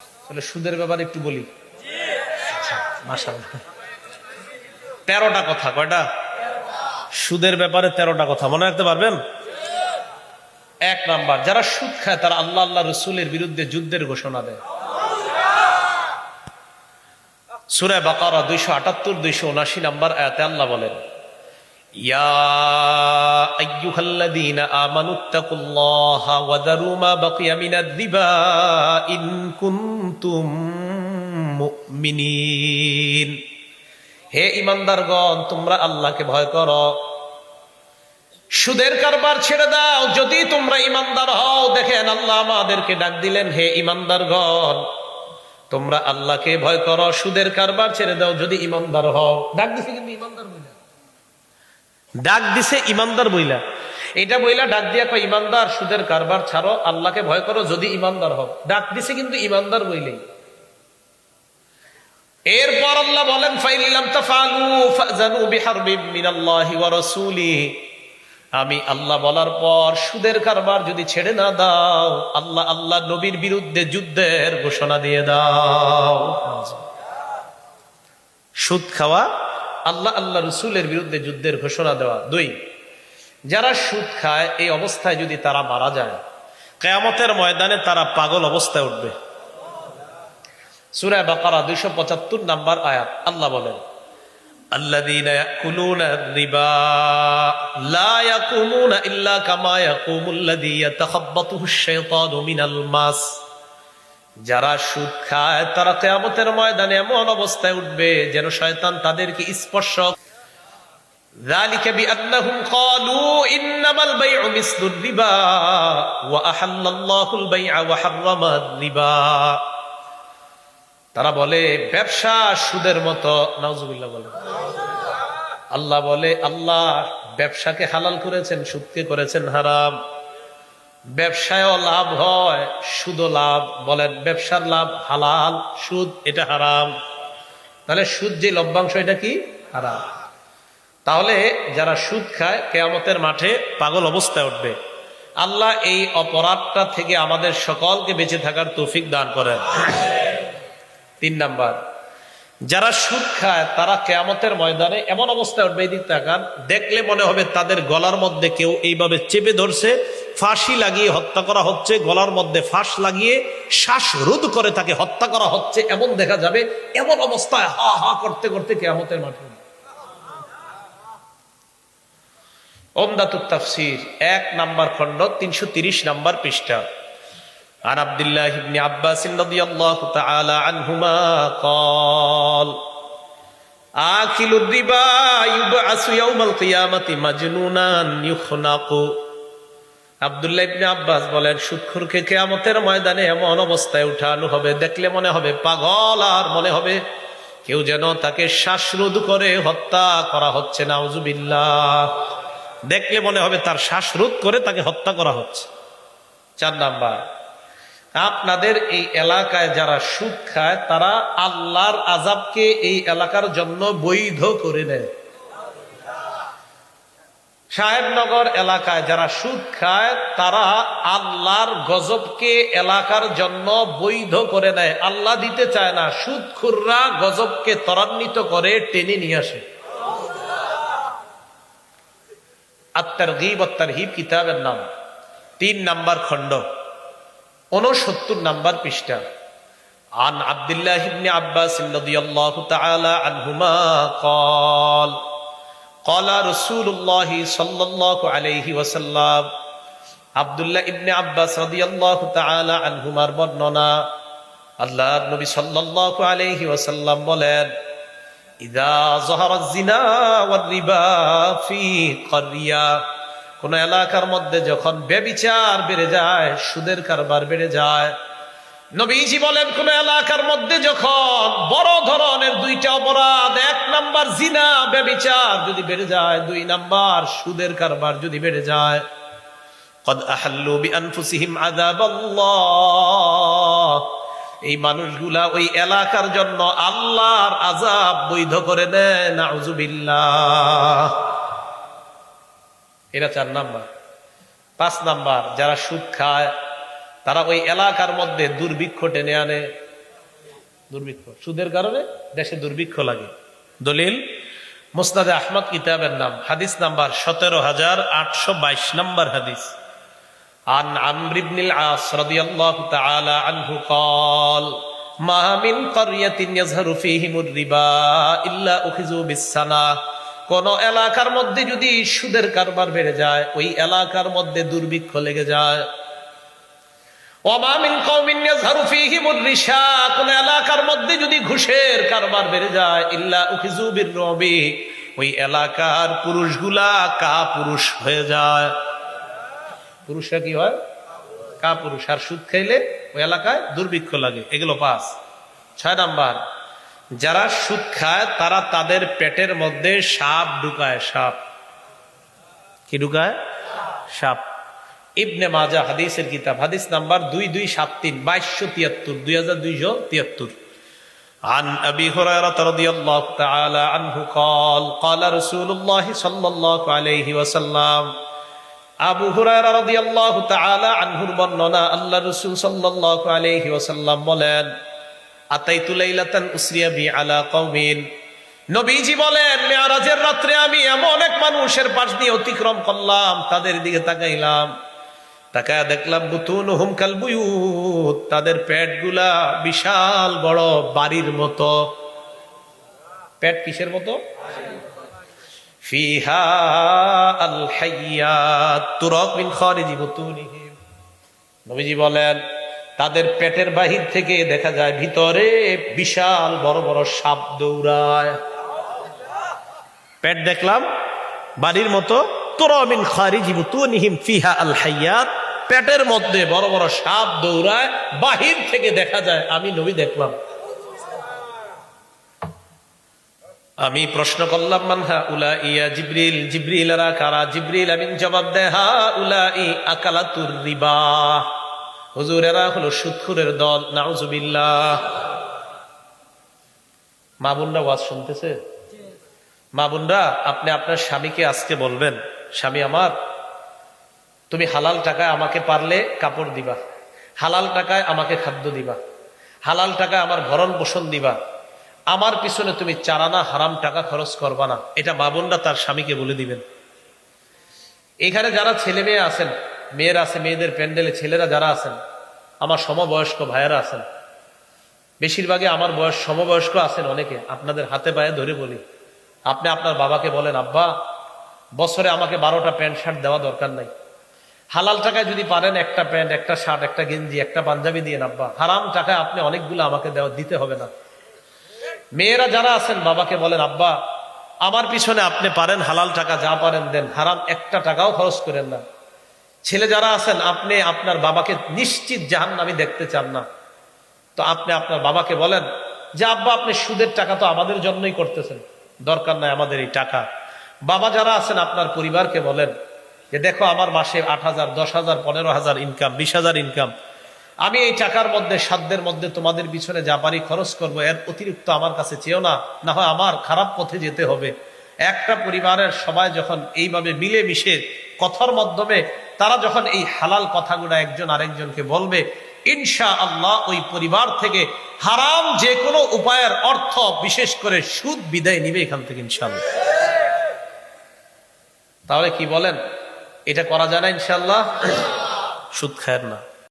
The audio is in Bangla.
তাহলে সুদের ব্যাপারে একটু বলি। মাশাআল্লাহ, 13টা কথা। কয়টা? সুদের ব্যাপারে 13টা কথা মনে রাখতে পারবেন? 1 নাম্বার, যারা সুদ খায় তারা আল্লাহ আল্লাহ রসুলের বিরুদ্ধে যুদ্ধের ঘোষণা দেয়। সূরা বাকারা 278-279 নাম্বার আয়াতে আল্লাহ বলেন, ইয়া আইয়ুহাল্লাযীনা আমানুত্তাকুল্লাহা ওয়া যারু মা বাকিয়া মিনার রিবা ইন কুনতুম মুমিনিন। হে ঈমানদারগণ, তোমরা আল্লাহকে ভয় করো, সুদের কারবার ছেড়ে দাও যদি তোমরা ঈমানদার হও। দেখেন আল্লাহ আমাদেরকে ডাক দিলেন, হে ঈমানদারগণ, তোমরা আল্লাহকে ভয় করো, সুদের কারবার ছেড়ে দাও যদি ঈমানদার হও। ডাক দিছে কিন্তু ঈমানদার বইলা, ডাক দিছে ঈমানদার বইলা, এটা বইলা ডাক দিয়া কয় ঈমানদার সুদের কারবার ছাড়ো, আল্লাহকে ভয় করো যদি ঈমানদার হও। ডাক দিছে কিন্তু ঈমানদার বইলেই। এরপর আল্লাহ বলেন, ফাইল্লাম তাফআলু ফাযানু বিহারবিম মিনাল্লাহি ওয়া রাসূলিহি। আমি আল্লাহ বলার পর সুদের কারবার যদি ছেড়ে না দাও, আল্লাহ আল্লাহ নবীর বিরুদ্ধে যুদ্ধের ঘোষণা দিয়ে দাও। সুদ খাওয়া, আল্লাহ আল্লাহ রসুলের বিরুদ্ধে যুদ্ধের ঘোষণা দেওয়া। 2, যারা সুদ খায় এই অবস্থায় যদি তারা মারা যায়, কিয়ামতের ময়দানে তারা পাগল অবস্থায় উঠবে। সূরা বাকারা 275 নাম্বার আয়াত আল্লাহ বলেন, আল্লাযীনা ইয়াকুলুনা রিবা লা ইয়াকুমুনা ইল্লা কামা ইয়াকুমুল্লাযী ইয়াতাখাব্বাতুহুশ শাইতানু মিনাল মাস। যারা সুদ খায় তারা কিয়ামতের ময়দানে এমন অবস্থায় উঠবে যেন শয়তান তাদেরকে স্পর্শ। যালিকা বিআন্নাহুম ক্বালু ইন্নামাল বাই'উ মিসলুর রিবা ওয়া আহাল্লাল্লাহুল বাই'a ওয়া হাররামার রিবা। তারা বলে ব্যবসা সুদের মতো। নাউজুবিল্লাহ বলে। আল্লাহ বলে, আল্লাহ ব্যবসাকে হালাল করেছেন, সুদকে করেছেন হারাম। ব্যবসায়ও লাভ হয়, সুদও লাভ। বলেন ব্যবসার লাভ হালাল, সুদ এটা হারাম। তাহলে সুদ যে লভ্যাংশ এটা কি? হারাম। তাহলে যারা সুদ খায় কিয়ামতের মাঠে পাগল অবস্থায় উঠবে। আল্লাহ এই অপরাধটা থেকে আমাদের সকলকে বেঁচে থাকার তৌফিক দান করেন। 3 নাম্বার, যারা সুদ খায় তারা কিয়ামতের ময়দানে এমন অবস্থায় উঠবে, এই দিক তাকান, দেখলে মনে হবে তাদের গলার মধ্যে কেউ এইভাবে চেপে ধরছে, ফাঁসি লাগিয়ে হত্যা করা হচ্ছে, গলার মধ্যে ফাঁস লাগিয়ে শ্বাসরোধ করে তাকে হত্যা করা হচ্ছে, এমন দেখা যাবে। এমন অবস্থায় হা হা করতে করতে কিয়ামতের মাঠে। উমদাতুত তাফসীর 1 নাম্বার খণ্ড 330 নাম্বার পৃষ্ঠা। عن عبد الله بن عباس رضي الله تعالى عنهما قال آكل الربا يبعث يوم القيامة مجنونا يخنق। আব্দুল্লাহ ইবনে আব্বাস বলেন, সুদখোরকে কিয়ামতের ময়দানে এমন অবস্থায় উঠানো হবে, দেখলে মনে হবে পাগল, আর মনে হবে কেউ যেন তাকে শ্বাসরোধ করে হত্যা করা হচ্ছে। নাউজুবিল্লাহ। দেখলে মনে হবে তার শ্বাসরোধ করে তাকে হত্যা করা হচ্ছে। 4 নাম্বার, আপনাদের এই এলাকায় যারা সুদ খায় তারা আল্লাহর আযাবকে এই এলাকার জন্য বৈধ করে দেয়। সাহেবনগর এলাকায় যারা সুদ খায় তারা আল্লাহর গজবকে এলাকার জন্য বৈধ করে দেয়। আল্লাহ দিতে চায় না, সুদখোররা গজবকে ত্বরান্বিত করে টেনে নিয়ে আসে। আত-তারগীব ওয়াত-তারহীব কিতাবের নাম, 3 নাম্বার খণ্ড 69 নাম্বার পৃষ্ঠা। আন আব্দুল্লাহ ইবনে আব্বাস রাদিয়াল্লাহু তাআলা আনহুমা قال قال رسول الله صلى الله عليه وسلم। আব্দুল্লাহ ইবনে আব্বাস রাদিয়াল্লাহু তাআলা আনহুমার বর্ণনা, আল্লাহর নবী সাল্লাল্লাহু আলাইহি ওয়াসাল্লাম বলেন, ইযা যাহারাজ জিনা ওয়ার রিবা ফি ক্বরিয়া। কোন এলাকার মধ্যে যখন ব্যভিচার বেড়ে যায়, সুদের কারবার বেড়ে যায়, নবীজি বলেন কোন এলাকার মধ্যে যখন বড় ধরনের 2টা অপরাধ, 1 নাম্বার জিনা ব্যভিচার যদি বেড়ে যায়, 2 নাম্বার সুদের কারবার যদি বেড়ে যায়, কদ আহাল্লু বিআনফুসিহিম আযাবাল্লাহ। এই মানুষগুলা ওই এলাকার জন্য আল্লাহর আযাব বৈধ করে দেয়। নাউজুবিল্লাহ। এরা 4 নাম্বার। 5 নাম্বার, যারা সুদ খায় তারা ওই এলাকার মধ্যে দুর্ভিক্ষ টেনে আনে, দুর্ভিক্ষ, সুদের কারণে দেশে দুর্ভিক্ষ লাগে। দলিল মুসনাদে আহমদ কিতাবের নাম, হাদিস নাম্বার 17,822 নম্বর হাদিস। আন আমর ইবনুল আস রাদিয়াল্লাহু তাআলা আনহু قال মা মিন ক্বরিয়াতিন ইয়াযহারু ফীহিমুর রিবা ইল্লা উখিযু বিসসানা। কোন এলাকার মধ্যে যদি সুদের কারবার বেড়ে যায়, ওই এলাকার মধ্যে দুর্ভিক্ষ লেগে যায়। ওমা মিন কওমিন ইয়াযহারু ফীহিমুর রিশা, কোন এলাকার মধ্যে যদি ঘুষের কারবার বেড়ে যায়, ইল্লা উখিযু বিররবি, ওই এলাকার পুরুষগুলা কাপুরুষ হয়ে যায়। পুরুষরা কি হয়? কাপুরুষ। আর সুদ খাইলে ওই এলাকায় দুর্ভিক্ষ লাগে। এগুলো 5। 6 নাম্বার, যারা সুদ খায় তারা তাদের পেটের মধ্যে সাপ ঢুকায়। সাপ কি ঢুকায়? সাপ। ইবনে মাজাহ হাদিসের কিতাব, হাদিস নাম্বার 2273, 2273, 2273। عن أبي هريرة رضي الله تعالى عنه قال قال رسول الله صلى الله عليه وسلم। আবু হুরায়রা রাদিয়াল্লাহু তাআলা আনহুর বর্ণনা, আল্লাহ রাসূল সাল্লাল্লাহু আলাইহি ওয়াসাল্লাম বলেন, আতাইতু লাইলাতান উসরিয়া বি আলা কওমিন। নবীজি বলেন, মেরাজের রাতে আমি এমন এক মানুষের পাশ দিয়ে অতিক্রম করলাম, তাদের দিকে তাকাইলাম, তাকায় দেখলাম বুতুনহুম কাল বুয়ুত, তাদের পেটগুলা বিশাল বড় বাড়ির মতো। পেট কিসের মতো? ফিহা আল হাইয়াত তুরাক মিন খারিজি বুতুনিহিম। নবীজি বলেন, তাদের পেটের বাহির থেকে দেখা যায় ভিতরে বিশাল বড় বড় সাপ দৌড়ায়। পেট দেখলাম বাড়ির মতো, তুরাক মিন খারিজি বুতুনিহিম ফিহা আল হাইয়াত, পেটের মধ্যে বড় বড় সাপ দৌড়ায়, বাহির থেকে দেখা যায়। আমি নবী দেখলাম। আমি প্রশ্ন করলাম, মান হাউলাই ইয়া জিবরিল, জিবরিল এরা কারা? জিবরিল আমিন জবাব দেয়, হাউলাই আকালাতুর রিবা, হুজুর এরা হলো সুদখোরের দল। নাউজুবিল্লাহ। মা বোনরা ওয়াজ শুনতেছে? মা বোনরা, আপনি আপনার স্বামীকে আজকে বলবেন, স্বামী আমার, তুমি হালাল টাকায় আমাকে পারলে কাপড় দিবা, হালাল টাকায় আমাকে খাদ্য দিবা, হালাল টাকায় আমার ভরণ পোষণ দিবা, আমার পিছনে তুমি চারানা হারাম টাকা খরচ করবা না। এটা মা বোনরা তার স্বামীকে বলে দিবেন। এখানে যারা ছেলে মেয়ে আছেন, মেয়েরা আছে, মেয়েদের প্যান্ডেলে ছেলেরা যারা আছেন, আমার সমবয়স্ক ভাইয়েরা আছেন, বেশিরভাগই আমার বয়স সমবয়স্ক আছেন অনেকে, আপনাদের হাতে পায়ে ধরে বলি, আপনি আপনার বাবাকে বলেন, আব্বা বছরে আমাকে 12টা প্যান্ট শার্ট দেওয়া দরকার নাই, হালাল টাকায় যদি পারেন একটা প্যান্ট, একটা শার্ট, একটা গেঞ্জি, একটা পাঞ্জাবি দিয়ে আব্বা, হারাম টাকায় আপনি অনেকগুলো আমাকে দিতে হবে না। মেয়েরা যারা আছেন বাবাকে বলেন, আব্বা আমার পিছনে আপনি পারেন হালাল টাকা যা পারেন দেন, হারাম একটা টাকাও খরচ করেন না। ছেলে যারা আছেন, আপনি আপনার বাবাকে নিশ্চিত জাহান্নামী দেখতে চান না, তো আপনি আপনার বাবাকে বলেন যে আব্বা আপনি সুদের টাকা তো আমাদের জন্যই করতেছেন, দরকার নাই আমাদের এই টাকা। বাবা যারা আছেন আপনার পরিবারকে বলেন যে দেখো আমার মাসে 8,000, 10,000, 15,000 ইনকাম, 20,000 ইনকাম, আমি এই টাকার মধ্যে সাধ্যের মধ্যে তোমাদের পিছনে যা পারি খরচ করবো, এর অতিরিক্ত আমার কাছে চেয়েও না, না হয় আমার খারাপ পথে যেতে হবে। একটা পরিবারের সবাই যখন এইভাবে মিলে মিশে কথার মাধ্যমে তারা যখন এই হালাল কথাগুলো একজন আরেকজনকে বলবে, ইনশাআল্লাহ ওই পরিবার থেকে হারাম যে কোনো উপায়ের অর্থ, বিশেষ করে সুদ, বিদায় নিবে এখান থেকে ইনশাআল্লাহ। তাহলে কি বলেন, এটা করা যায় না ইনশাআল্লাহ? সুদ খায়ের না।